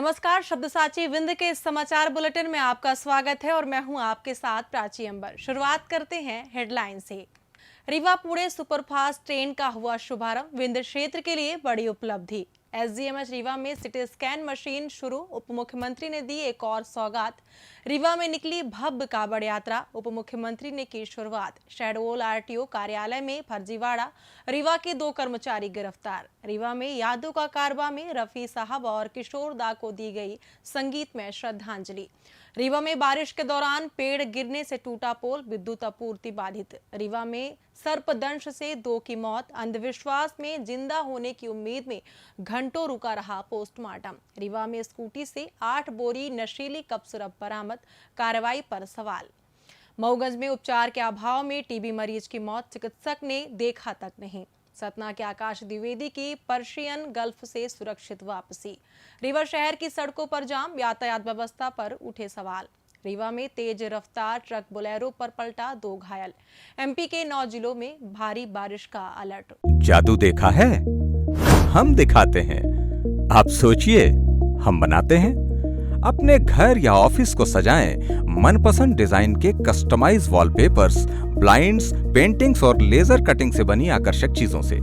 नमस्कार, शब्दसाची विंध्य के इस समाचार बुलेटिन में आपका स्वागत है और मैं हूं आपके साथ प्राची अंबर। शुरुआत करते हैं हेडलाइन से। रीवा पुणे सुपरफास्ट ट्रेन का हुआ शुभारंभ, विंध्य क्षेत्र के लिए बड़ी उपलब्धि। एसजीएमएस रीवा में सिटी स्कैन मशीन शुरू, उप मुख्यमंत्री ने दी एक और सौगात। रीवा में निकली भव्य कांवड़ यात्रा, उप मुख्यमंत्री ने की शुरुआत। शहडोल आरटीओ कार्यालय में फर्जीवाड़ा, रीवा के 2 कर्मचारी गिरफ्तार। रीवा में यादों का कारवा में रफी साहब और किशोर दा को दी गई संगीतमय श्रद्धांजलि। रीवा में बारिश के दौरान पेड़ गिरने से टूटा पोल, विद्युत आपूर्ति बाधित। रीवा में सर्पदंश से 2 की मौत, अंधविश्वास में जिंदा होने की उम्मीद में घंटों रुका रहा पोस्टमार्टम। रीवा में स्कूटी से 8 बोरी नशीली कप सिरप बरामद, कार्रवाई पर सवाल। मऊगंज में उपचार के अभाव में टीबी मरीज की मौत, चिकित्सक ने देखा तक नहीं। सतना के आकाश द्विवेदी की पर्शियन गल्फ से सुरक्षित वापसी। रीवा शहर की सड़कों पर जाम, यातायात व्यवस्था पर उठे सवाल। रीवा में तेज रफ्तार ट्रक बोलेरो पर पलटा, 2 घायल। एमपी के 9 जिलों में भारी बारिश का अलर्ट। जादू देखा है, हम दिखाते हैं। आप सोचिए, हम बनाते हैं। अपने घर या ऑफिस को सजाएं मनपसंद डिजाइन के कस्टमाइज वॉलपेपर्स, ब्लाइंड्स, पेंटिंग्स और लेजर कटिंग से बनी आकर्षक चीजों से।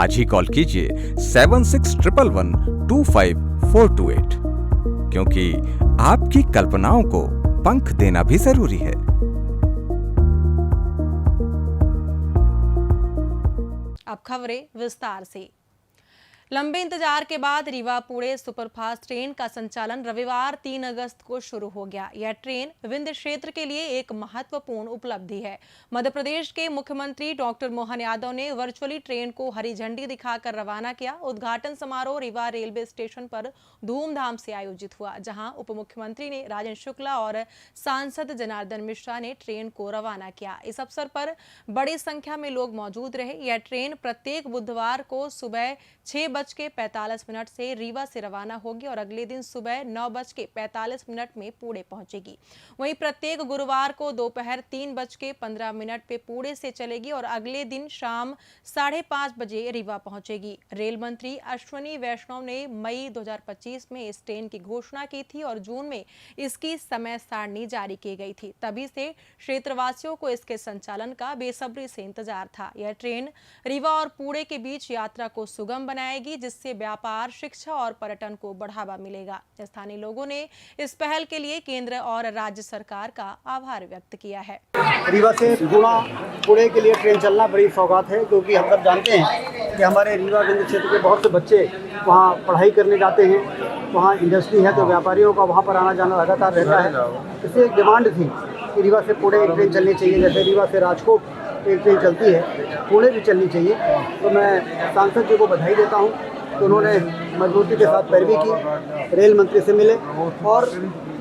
आज ही कॉल कीजिए 7611125428, क्योंकि आपकी कल्पनाओं को पंख देना भी जरूरी है। अब खबरें विस्तार से। लंबे इंतजार के बाद रीवा पुणे सुपरफास्ट ट्रेन का संचालन रविवार 3 अगस्त को शुरू हो गया। यह ट्रेन विंध्य क्षेत्र के लिए एक महत्वपूर्ण उपलब्धि है। मध्य प्रदेश के मुख्यमंत्री डॉक्टर मोहन यादव ने वर्चुअली ट्रेन को हरी झंडी दिखाकर रवाना किया। उद्घाटन समारोह रीवा रेलवे स्टेशन पर धूमधाम से आयोजित हुआ, जहां उप मुख्यमंत्री ने राजेंद्र शुक्ला और सांसद जनार्दन मिश्रा ने ट्रेन को रवाना किया। इस अवसर पर बड़ी संख्या में लोग मौजूद रहे। यह ट्रेन प्रत्येक बुधवार को सुबह 6:45 से रीवा से रवाना होगी और अगले दिन सुबह 9:45 में पुणे पहुंचेगी। वहीं प्रत्येक गुरुवार को दोपहर 3:15 पे पुणे से चलेगी और अगले दिन शाम 5:30 बजे रीवा पहुंचेगी। रेल मंत्री अश्विनी वैष्णव ने मई 2025 में इस ट्रेन की घोषणा की थी और जून में इसकी समय सारणी जारी की गई थी। तभी से क्षेत्रवासियों को इसके संचालन का बेसब्री से इंतजार था। यह ट्रेन रीवा और पुणे के बीच यात्रा को सुगम बनाएगी, जिससे व्यापार, शिक्षा और पर्यटन को बढ़ावा मिलेगा। स्थानीय लोगों ने इस पहल के लिए केंद्र और राज्य सरकार का आभार व्यक्त किया है। रीवा से पुणे के लिए ट्रेन चलना बड़ी सौगात है, क्योंकि हम सब जानते हैं कि हमारे रीवा विंध्य क्षेत्र के बहुत से बच्चे वहाँ पढ़ाई करने जाते हैं। वहाँ इंडस्ट्री है, तो व्यापारियों का वहाँ पर आना जाना लगातार रहता है। इससे एक डिमांड थी कि रीवा से पुणे एक ट्रेन चलनी चाहिए, जैसे रीवा से राजकोट एक ट्रेन चलती है, पुणे भी चलनी चाहिए। तो मैं सांसद जी को बधाई देता हूँ कि उन्होंने मजबूती के साथ पैरवी की, रेल मंत्री से मिले और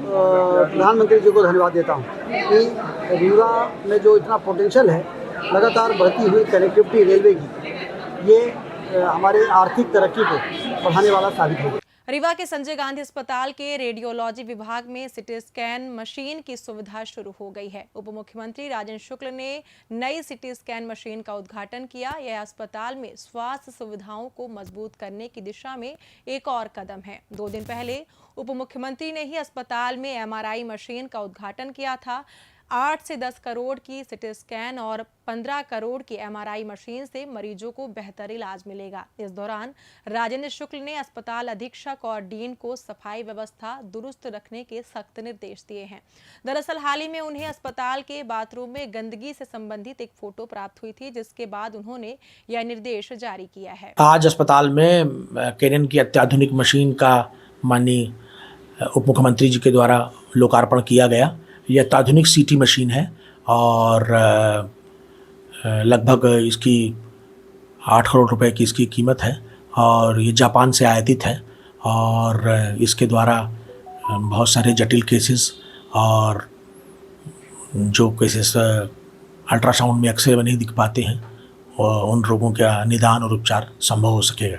प्रधानमंत्री जी को धन्यवाद देता हूँ कि रीवा में जो इतना पोटेंशियल है, लगातार बढ़ती हुई कनेक्टिविटी रेलवे की, ये हमारे आर्थिक तरक्की को बढ़ाने वाला साबित होगा। रीवा के संजय गांधी अस्पताल के रेडियोलॉजी विभाग में सिटी स्कैन मशीन की सुविधा शुरू हो गई है। उप मुख्यमंत्री राजेंद्र शुक्ल ने नई सिटी स्कैन मशीन का उद्घाटन किया। यह अस्पताल में स्वास्थ्य सुविधाओं को मजबूत करने की दिशा में एक और कदम है। 2 दिन पहले उप मुख्यमंत्री ने ही अस्पताल में एमआरआई मशीन का उद्घाटन किया था। 8 से 10 करोड़ की सिटी स्कैन और 15 करोड़ की एमआरआई मशीन से मरीजों को बेहतर इलाज मिलेगा। इस दौरान राजेंद्र शुक्ल ने अस्पताल अधीक्षक और डीन को सफाई व्यवस्था दुरुस्त रखने के सख्त निर्देश दिए हैं। दरअसल हाल ही में उन्हें अस्पताल के बाथरूम में गंदगी से संबंधित एक फोटो प्राप्त हुई थी, जिसके बाद उन्होंने यह निर्देश जारी किया है। आज अस्पताल में केनन की अत्याधुनिक मशीन का माननीय उप मुख्यमंत्री जी के द्वारा लोकार्पण किया गया। यह अत्याधुनिक सीटी मशीन है और लगभग इसकी 8 करोड़ रुपए की इसकी कीमत है और ये जापान से आयातित है और इसके द्वारा बहुत सारे जटिल केसेस और जो केसेस अल्ट्रासाउंड में एक्सरे में नहीं दिख पाते हैं, और उन रोगों का निदान और उपचार संभव हो सकेगा।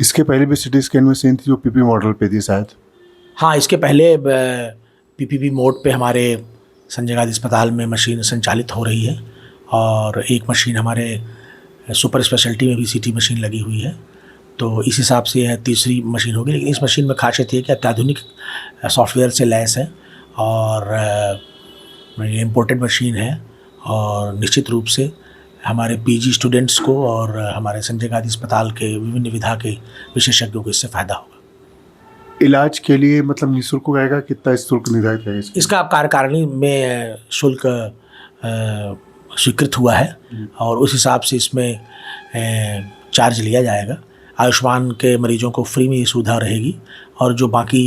इसके पहले भी सिटी स्कैन मशीन थी जो पीपी मॉडल पे थी शायद? हाँ, इसके पहले पीपीपी मोड पे हमारे संजय गांधी अस्पताल में मशीन संचालित हो रही है और एक मशीन हमारे सुपर स्पेशलिटी में भी सीटी मशीन लगी हुई है। तो इस हिसाब से यह तीसरी मशीन होगी। लेकिन इस मशीन में खासियत ये है कि अत्याधुनिक सॉफ्टवेयर से लैस है और ये इम्पोर्टेड मशीन है और निश्चित रूप से हमारे पीजी स्टूडेंट्स को और हमारे संजय गांधी अस्पताल के विभिन्न विधा के विशेषज्ञों को इससे फ़ायदा होगा। इलाज के लिए मतलब निःशुल्क रहेगा, कितना शुल्क निर्धारित है इसका अब कार्यकारिणी में शुल्क स्वीकृत हुआ है और उस हिसाब से इसमें चार्ज लिया जाएगा। आयुष्मान के मरीजों को फ्री में ये सुविधा रहेगी और जो बाकी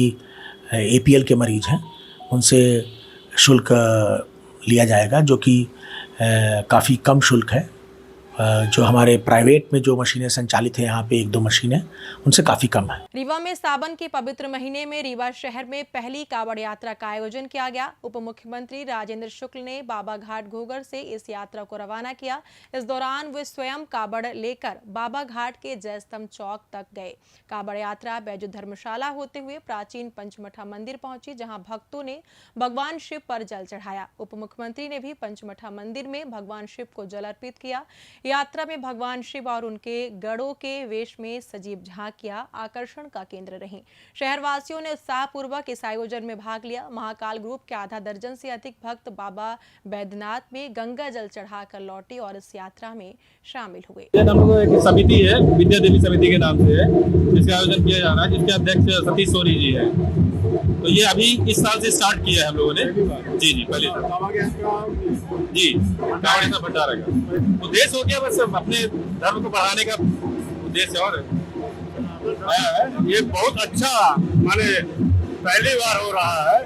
APL के मरीज हैं उनसे शुल्क लिया जाएगा, जो कि काफ़ी कम शुल्क है। जो हमारे प्राइवेट में जो मशीनें संचालित हैं, यहाँ पे 1-2 मशीनें, उनसे काफ़ी कम है। रीवा में सावन के पवित्र महीने में रीवा शहर में पहली कावड़ यात्रा का आयोजन किया गया। उप मुख्यमंत्री राजेंद्र शुक्ल ने बाबा घाट घोघर से इस यात्रा को रवाना किया। इस दौरान वे स्वयं कावड़ लेकर बाबा घाट के जयस्तंभ चौक तक गए। कावड़ यात्रा बैजू धर्मशाला होते हुए प्राचीन पंचमठा मंदिर पहुंची, जहां भक्तों ने भगवान शिव पर जल चढ़ाया। उप मुख्यमंत्री ने भी पंचमठा मंदिर में भगवान शिव को जल अर्पित किया। यात्रा में भगवान शिव और उनके गढ़ों के वेश में सजीव झांकियां आकर्षण का केंद्र रहीं। शहरवासियों ने उत्साहपूर्वक इस आयोजन में भाग लिया। महाकाल ग्रुप के आधा दर्जन से अधिक भक्त बाबा बैद्यनाथ में गंगा जल चढ़ाकर लौटे और इस यात्रा में शामिल हुए। हम लोग एक समिति है, विद्या देवी समिति के नाम से है, जिसका आयोजन किया जा रहा है, जिसके अध्यक्ष सतीश सोनी जी है। तो ये अभी इस साल से स्टार्ट किया है हम लोगों ने। जी पहले जी कावड़ का भंडारा का उद्देश्य हो गया, बस अपने धर्म को बढ़ाने का उद्देश्य। और ये बहुत अच्छा, माने पहली बार हो रहा है,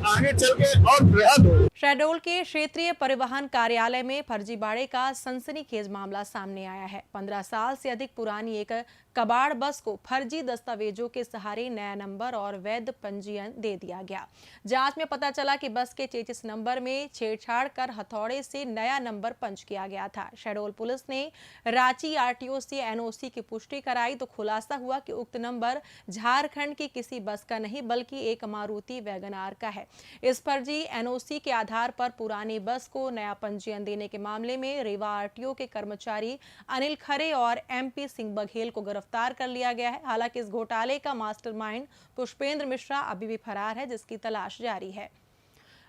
आगे चल के और बेहद हो। शहडोल के क्षेत्रीय परिवहन कार्यालय में फर्जीवाड़े का सनसनीखेज मामला सामने आया है। 15 साल से अधिक पुरानी एक कबाड़ बस को फर्जी दस्तावेजों के सहारे नया नंबर और वैध पंजीयन दे दिया गया। जांच में पता चला कि बस के चेचिस नंबर में छेड़छाड़ कर हथौड़े से नया नंबर पंच किया गया था। शहडोल पुलिस ने रांची RTO से NOC की पुष्टि कराई तो खुलासा हुआ कि उक्त नंबर झारखंड की किसी बस का नहीं बल्कि एक मारुति वैगनार का है। इस फर्जी NOC के आधार पर पुरानी बस को नया पंजीयन देने के मामले में रीवा RTO के कर्मचारी अनिल खरे और MP सिंह बघेल को गिरफ्तार कर लिया गया है। हालांकि इस घोटाले का मास्टरमाइंड पुष्पेंद्र मिश्रा अभी भी फरार है, जिसकी तलाश जारी है।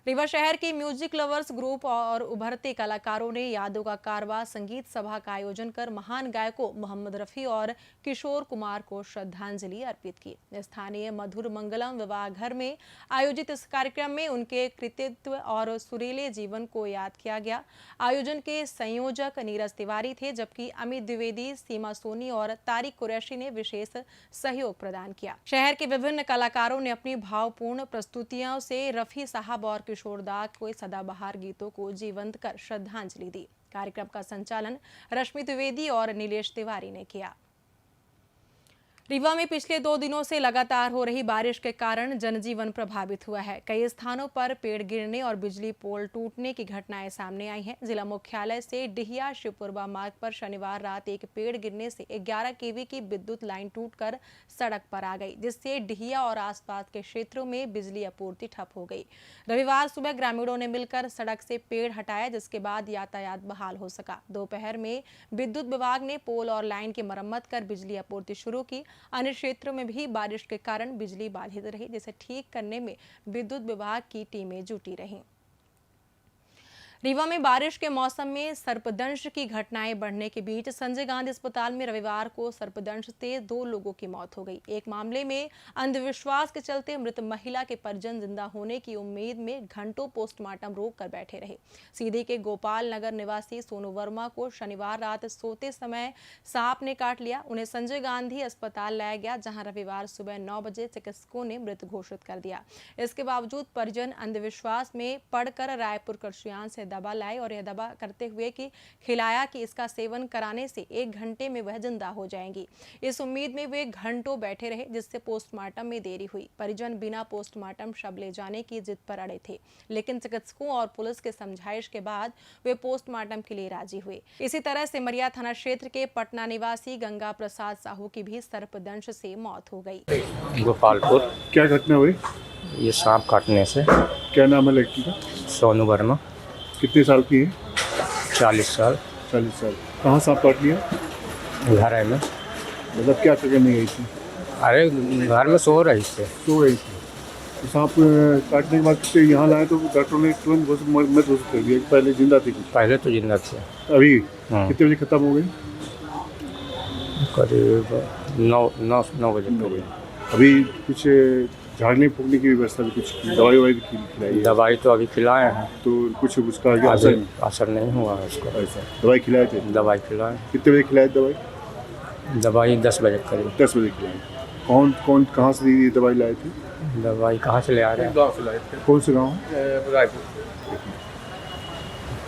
रीवा शहर के म्यूजिक लवर्स ग्रुप और उभरते कलाकारों ने यादों का कारवा संगीत सभा का आयोजन कर महान गायकों मोहम्मद रफी और किशोर कुमार को श्रद्धांजलि अर्पित की। स्थानीय मधुर मंगलम विवाह घर में आयोजित इस कार्यक्रम में उनके कृतित्व और सुरीले जीवन को याद किया गया। आयोजन के संयोजक नीरज तिवारी थे, जबकि अमित द्विवेदी, सीमा सोनी और तारिक कुरैशी ने विशेष सहयोग प्रदान किया। शहर के विभिन्न कलाकारों ने अपनी भावपूर्ण प्रस्तुतियों से रफी साहब और किशोरदा को सदाबहार गीतों को जीवंत कर श्रद्धांजलि दी। कार्यक्रम का संचालन रश्मि द्विवेदी और नीलेश तिवारी ने किया। रीवा में पिछले 2 दिनों से लगातार हो रही बारिश के कारण जनजीवन प्रभावित हुआ है। कई स्थानों पर पेड़ गिरने और बिजली पोल टूटने की घटनाएं सामने आई हैं। जिला मुख्यालय से डिहिया शिवपुरवा मार्ग पर शनिवार रात एक पेड़ गिरने से 11 kV की विद्युत लाइन टूटकर सड़क पर आ गई, जिससे डिहिया और आसपास के क्षेत्रों में बिजली आपूर्ति ठप हो गई। रविवार सुबह ग्रामीणों ने मिलकर सड़क से पेड़ हटाया, जिसके बाद यातायात बहाल हो सका। दोपहर में विद्युत विभाग ने पोल और लाइन की मरम्मत कर बिजली आपूर्ति शुरू की। अन्य क्षेत्रों में भी बारिश के कारण बिजली बाधित रही, जिसे ठीक करने में विद्युत विभाग की टीमें जुटी रहीं। रीवा में बारिश के मौसम में सर्पदंश की घटनाएं बढ़ने के बीच संजय गांधी अस्पताल में रविवार को सर्पदंश से 2 लोगों की मौत हो गई। एक मामले में अंधविश्वास के चलते मृत महिला के परिजन जिंदा होने की उम्मीद में घंटों पोस्टमार्टम रोक कर बैठे रहे। सीधी के गोपाल नगर निवासी सोनू वर्मा को शनिवार रात सोते समय सांप ने काट लिया। उन्हें संजय गांधी अस्पताल लाया गया, जहां रविवार सुबह 9 बजे चिकित्सकों ने मृत घोषित कर दिया। इसके बावजूद परिजन अंधविश्वास में पड़कर रायपुर करशियान से दवा लाए और यह दवा करते हुए कि खिलाया कि इसका सेवन कराने से 1 घंटे में वह जिंदा हो जाएंगी। इस उम्मीद में वे घंटों बैठे रहे, जिससे पोस्टमार्टम में देरी हुई। परिजन बिना पोस्टमार्टम शव ले जाने की जिद पर अड़े थे, लेकिन चिकित्सकों और पुलिस के समझाइश के बाद वे पोस्टमार्टम के लिए राजी हुए। इसी तरह सिमरिया थाना क्षेत्र के पटना निवासी गंगा प्रसाद साहू की भी सर्पदंश से मौत हो गई। गोपालपुर। क्या घटना हुई? ये सांप काटने से। क्या नाम है लड़की का? सोनू वर्मा। कितने साल की है? 40 साल। 40 साल। कहाँ सांप काट लिया? घर में। मतलब क्या करने गई थी? अरे घर में सो रही थे। सो रही थी। तो सांप काटने के बाद फिर यहाँ लाए तो डॉक्टर ने तुरंत मत घोषित कर दिया कि पहले जिंदा थी। पहले तो जिंदा थे। अभी हाँ। कितने बजे खत्म हो गई? करीब 9 बजे करीब। अभी कुछ झाड़ने फूकने की व्यवस्था भी, कुछ दवाई ववाई भी खिलाई है? दवाई तो अभी खिलाए हैं, तो कुछ उसका क्या असर नहीं? असर नहीं हुआ है उसको। ऐसा दवाई खिलाए थे? दवाई खिलाए। कितने बजे खिलाए दवाई? दवाई 10 बजे करीब। 10 बजे खिलाए। कौन कौन कहाँ से ये दवाई लाए थे? दवाई कहाँ से ले आ रहे हैं? गाँव से लाए थे, कौन से गाँव? रायपुर।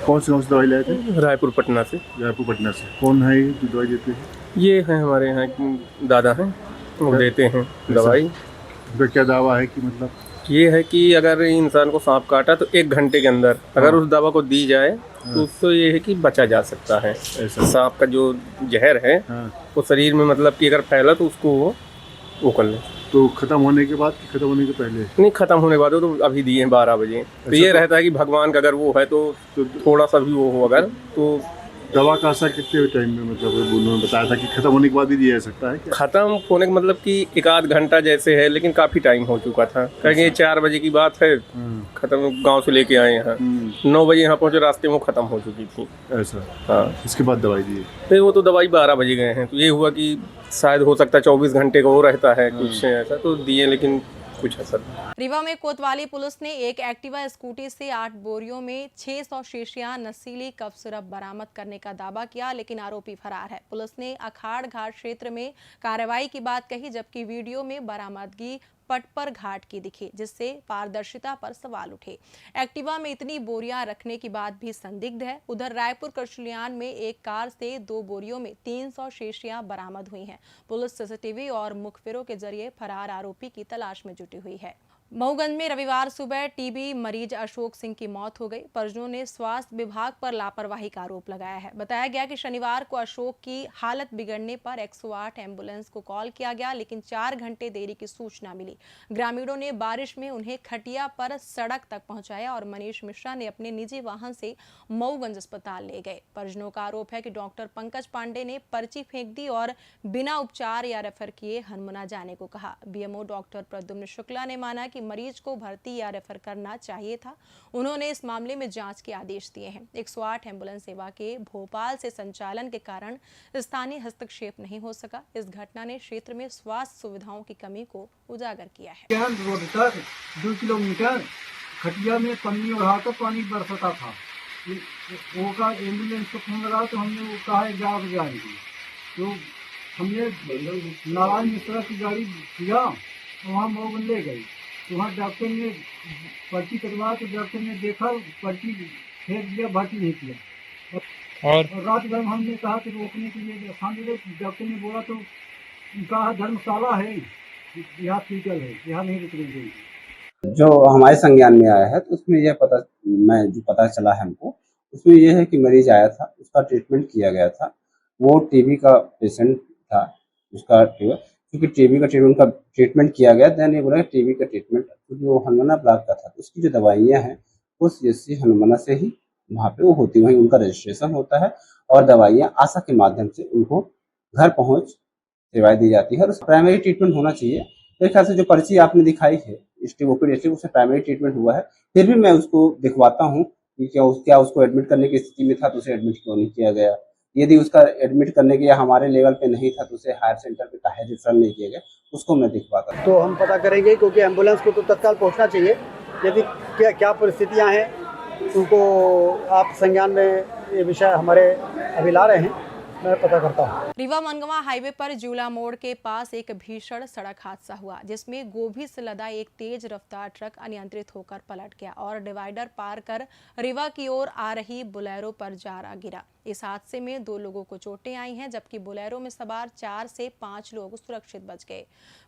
कौन से गाँव से दवाई लाए थे? रायपुर पटना से। रायपुर पटना से। कौन है ये जो दवाई देते हैं? ये हैं हमारे यहाँ के दादा हैं, वो देते हैं दवाई। उनका क्या दावा है कि मतलब? ये है कि अगर इंसान को सांप काटा तो 1 घंटे के अंदर अगर उस दवा को दी जाए तो उससे ये है कि बचा जा सकता है। ऐसा? सांप का जो जहर है हाँ। वो शरीर में मतलब कि अगर फैला तो उसको वो कर ले। तो खत्म होने के बाद कि खत्म होने के पहले? नहीं, खत्म होने के बाद तो अभी दिए हैं 12 बजे। तो ये रहता है कि भगवान का अगर वो है तो थोड़ा सा भी वो हो अगर तो दवा का असर कितने टाइम में, मतलब उन्होंने बताया था कि खत्म होने के बाद भी दिया जा सकता है क्या? खत्म होने का मतलब कि 1 आध घंटा जैसे है, लेकिन काफ़ी टाइम हो चुका था क्योंकि ये 4 बजे की बात है। खत्म गांव से लेके आए यहाँ 9 बजे यहाँ पहुँचे, रास्ते में वो खत्म हो चुकी थी। ऐसा? हाँ। इसके बाद दवाई दी? फिर वो तो दवाई 12 बजे गए हैं, तो ये हुआ कि शायद हो सकता है 24 घंटे का वो रहता है कुछ ऐसा, तो दिए लेकिन कुछ असर नहीं। रीवा में कोतवाली पुलिस ने एक एक्टिवा स्कूटी से 8 बोरियों में 600 शीशियां नशीली कफ सिरप बरामद करने का दावा किया, लेकिन आरोपी फरार है। पुलिस ने अखाड़ घाट क्षेत्र में कार्रवाई की बात कही, जबकि वीडियो में बरामदगी पटपर घाट की दिखी, जिससे पारदर्शिता पर सवाल उठे। एक्टिवा में इतनी बोरियां रखने की बात भी संदिग्ध है। उधर रायपुर करचलियान में एक कार से 2 बोरियों में 300 शीशियां बरामद हुई हैं। पुलिस सीसीटीवी और मुखबिरों के जरिए फरार आरोपी की तलाश में जुटी हुई है। मऊगंज में रविवार सुबह टीबी मरीज अशोक सिंह की मौत हो गई। परिजनों ने स्वास्थ्य विभाग पर लापरवाही का आरोप लगाया है। बताया गया कि शनिवार को अशोक की हालत बिगड़ने पर 108 एम्बुलेंस को कॉल किया गया, लेकिन 4 घंटे देरी की सूचना मिली। ग्रामीणों ने बारिश में उन्हें खटिया पर सड़क तक पहुंचाया और मनीष मिश्रा ने अपने निजी वाहन से मऊगंज अस्पताल ले गए। परिजनों का आरोप है कि डॉक्टर पंकज पांडे ने पर्ची फेंक दी और बिना उपचार या रेफर किए हनुमाना जाने को कहा। बीएमओ डॉक्टर प्रद्युम्न शुक्ला ने माना कि मरीज को भर्ती या रेफर करना चाहिए था। उन्होंने इस मामले में जांच के आदेश दिए हैं। 108 एम्बुलेंस सेवा के भोपाल से संचालन के कारण स्थानीय हस्तक्षेप नहीं हो सका। इस घटना ने क्षेत्र में स्वास्थ्य सुविधाओं की कमी को उजागर किया है। रोड तक 2 किलोमीटर खटिया में पन्नी उड़ाकर पानी बरसता था। वो का एम्बुलेंस को फोन लगा तो हमने वो कहा 11 बजे आएगी। तो हमने नारायण मिश्रा की गाड़ी किया, वहाँ मऊगंज ले गई। तो वहाँ डॉक्टर ने पर्ची कटवा तो डॉक्टर ने देखा, पर्ची फेंक दिया, भर्ती नहीं किया। और रात भर हमने कहा कि रोकने के लिए डॉक्टर ने बोला तो कहा धर्मशाला है, यहाँ हॉस्पिटल है, यहाँ नहीं रुकने देंगे। जो हमारे संज्ञान में आया है तो उसमें यह पता चला है हमको, उसमें यह है कि मरीज आया था, उसका ट्रीटमेंट किया गया था। वो टीबी का पेशेंट था, उसका क्योंकि टीबी का ट्रीटमेंट किया गया। देन ये बोला टीबी का ट्रीटमेंट, क्योंकि वो हनुमाना ब्लॉक का था, तो उसकी जो दवाइयाँ हैं वो सीएससी हनुमाना से ही वहाँ पे वो होती, वहीं उनका रजिस्ट्रेशन होता है और दवाइयाँ आशा के माध्यम से उनको घर पहुँच सेवाएं दी जाती है। और उस प्राइमरी ट्रीटमेंट होना चाहिए। मेरे ख्याल से जो पर्ची आपने दिखाई है उससे प्राइमरी ट्रीटमेंट हुआ है। फिर भी मैं उसको दिखवाता हूँ कि क्या उसको एडमिट करने की स्थिति में था तो उसे एडमिट क्यों नहीं किया गया। यदि उसका एडमिट करने के या हमारे लेवल पे नहीं था तो उसे हायर सेंटर पे काहे रेफर नहीं किया गया, उसको मैं दिखवाता हूँ। तो हम पता करेंगे, क्योंकि एम्बुलेंस को तो तत्काल पहुंचना चाहिए। यदि क्या परिस्थितियां हैं उनको आप संज्ञान में ये विषय हमारे अभी ला रहे हैं, मैं पता करता हूँ। रीवा मनगवा हाईवे पर जूला मोड़ के पास एक भीषण सड़क हादसा हुआ, जिसमें गोभी से लदा एक तेज रफ्तार ट्रक अनियंत्रित होकर पलट गया और डिवाइडर पार कर रीवा की ओर आ रही बोलेरो पर जा गिरा। इस हादसे में 2 लोगों को चोटें आई हैं, जबकि बोलेरो में सवार 4 से 5 लोग सुरक्षित बच गए।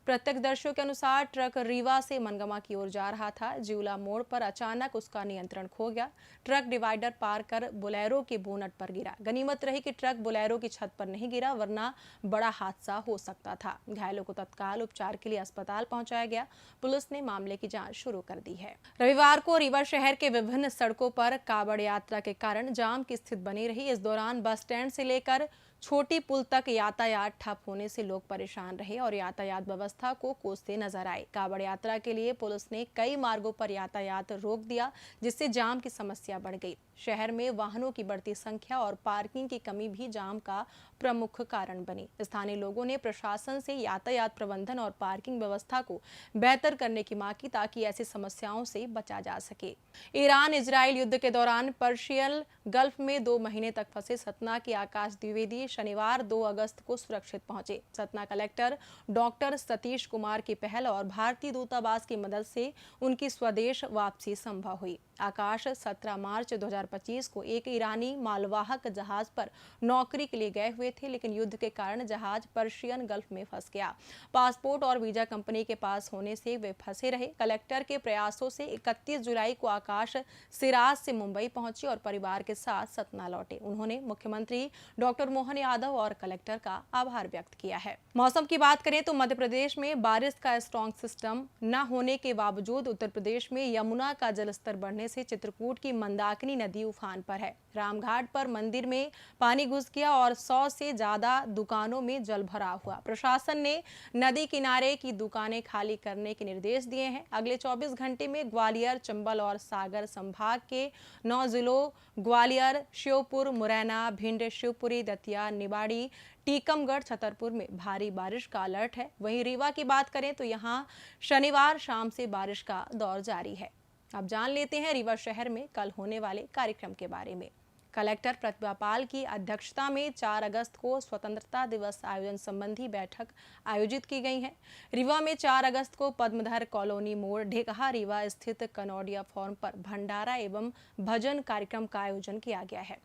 प्रत्यक्षदर्शियों के अनुसार ट्रक रीवा से मनगवा की ओर जा रहा था। जूला मोड़ पर अचानक उसका नियंत्रण खो गया। ट्रक डिवाइडर पार कर बोलेरो के बोनट पर गिरा। गनीमत रही कि ट्रक बोलेरो की छत पर नहीं गिरा, वरना बड़ा हादसा हो सकता था। घायलों को तत्काल उपचार के लिए अस्पताल पहुंचाया गया। पुलिस ने मामले की जांच शुरू कर दी है। रविवार को रीवा शहर के विभिन्न सड़कों पर कावड़ यात्रा के कारण जाम की स्थिति बनी रही। इस दौरान बस स्टैंड से लेकर छोटी पुल तक यातायात ठप होने से लोग परेशान रहे और यातायात व्यवस्था को कोसते नजर आए। कांवड़ यात्रा के लिए पुलिस ने कई मार्गों पर यातायात रोक दिया, जिससे जाम की समस्या बढ़ गई। शहर में वाहनों की बढ़ती संख्या और पार्किंग की कमी भी जाम का प्रमुख कारण बनी। स्थानीय लोगों ने प्रशासन से यातायात प्रबंधन और पार्किंग व्यवस्था को बेहतर करने की मांग की, ताकि ऐसी समस्याओं से बचा जा सके। ईरान इजराइल युद्ध के दौरान पर्शियन गल्फ में 2 महीने तक फंसे सतना के आकाश द्विवेदी शनिवार 2 अगस्त को सुरक्षित पहुंचे। सतना कलेक्टर डॉक्टर सतीश कुमार की पहल और भारतीय दूतावास की मदद से उनकी स्वदेश वापसी संभव हुई। आकाश 17 मार्च 2025 को एक ईरानी मालवाहक जहाज पर नौकरी के लिए गए हुए थे, लेकिन युद्ध के कारण जहाज पर्शियन गल्फ में फंस गया। पासपोर्ट और वीजा कंपनी के पास होने से वे फंसे रहे। कलेक्टर के प्रयासों से 31 जुलाई को आकाश सिराज से मुंबई पहुंचे और परिवार के साथ सतना लौटे। उन्होंने मुख्यमंत्री डॉक्टर मोहन यादव और कलेक्टर का आभार व्यक्त किया है। मौसम की बात करें तो मध्य प्रदेश में बारिश का स्ट्रॉन्ग सिस्टम न होने के बावजूद उत्तर प्रदेश में यमुना का जलस्तर बढ़ने से चित्रकूट की मंदाकिनी नदी उफान पर है। रामघाट पर मंदिर में पानी घुस गया और 100 से ज्यादा दुकानों में जल भराव हुआ। प्रशासन ने नदी किनारे की दुकानें खाली करने के निर्देश दिए हैं। अगले 24 घंटे में ग्वालियर, चंबल और सागर संभाग के 9 जिलों ग्वालियर, श्योपुर, मुरैना, भिंड, शिवपुरी, दतिया, निवाड़ी, टीकमगढ़, छतरपुर में भारी बारिश का अलर्ट है। वहीं रीवा की बात करें तो यहां शनिवार शाम से बारिश का दौर जारी है। अब जान लेते हैं रीवा शहर में कल होने वाले कार्यक्रम के बारे में। कलेक्टर प्रतिभा पाल की अध्यक्षता में 4 अगस्त को स्वतंत्रता दिवस आयोजन संबंधी बैठक आयोजित की गई है। रीवा में 4 अगस्त को पद्मधर कॉलोनी मोड़ ढेकहा रीवा स्थित कनौडिया फॉर्म पर भंडारा एवं भजन कार्यक्रम का आयोजन किया गया है।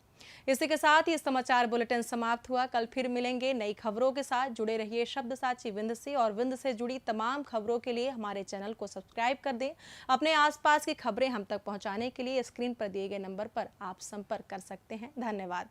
इसी के साथ ही समाचार बुलेटिन समाप्त हुआ। कल फिर मिलेंगे नई खबरों के साथ। जुड़े रहिए शब्द साची विंध्य से और विंध्य से जुड़ी तमाम खबरों के लिए हमारे चैनल को सब्सक्राइब कर दें। अपने आसपास की खबरें हम तक पहुंचाने के लिए स्क्रीन पर दिए गए नंबर पर आप संपर्क कर सकते हैं। धन्यवाद।